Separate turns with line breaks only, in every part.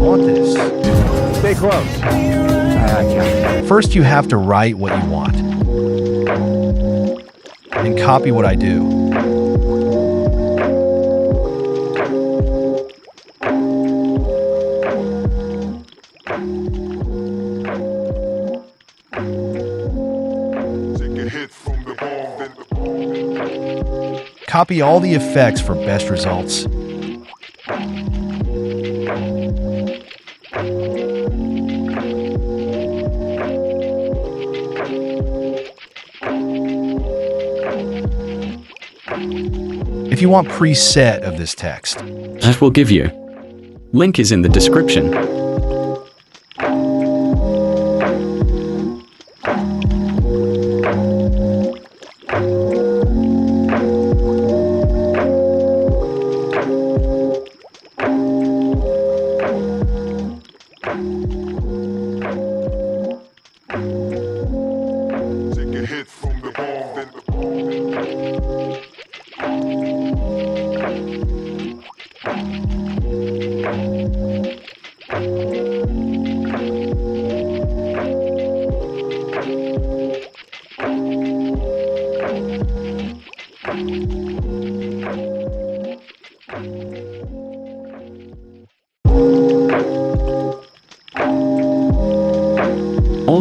want this.
Stay close.
First, you have to write what you want. And copy what I do. Copy all the effects for best results. If you want preset of this text,
That will give you. Link is in the description.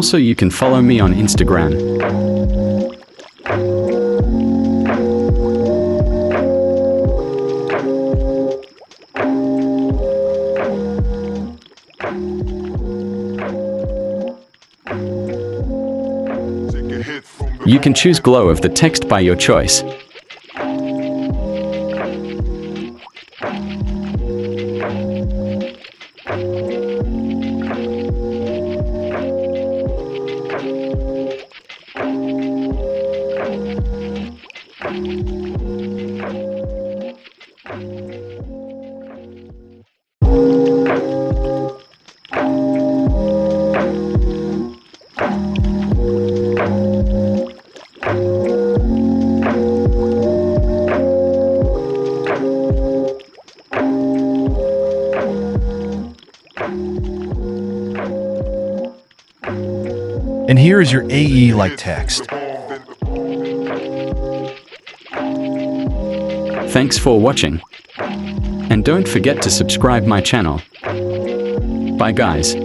Also, you can follow me on Instagram. You can choose glow of the text by your choice.
and here is your AE-like text.
Thanks for watching. And don't forget to subscribe my channel. Bye guys.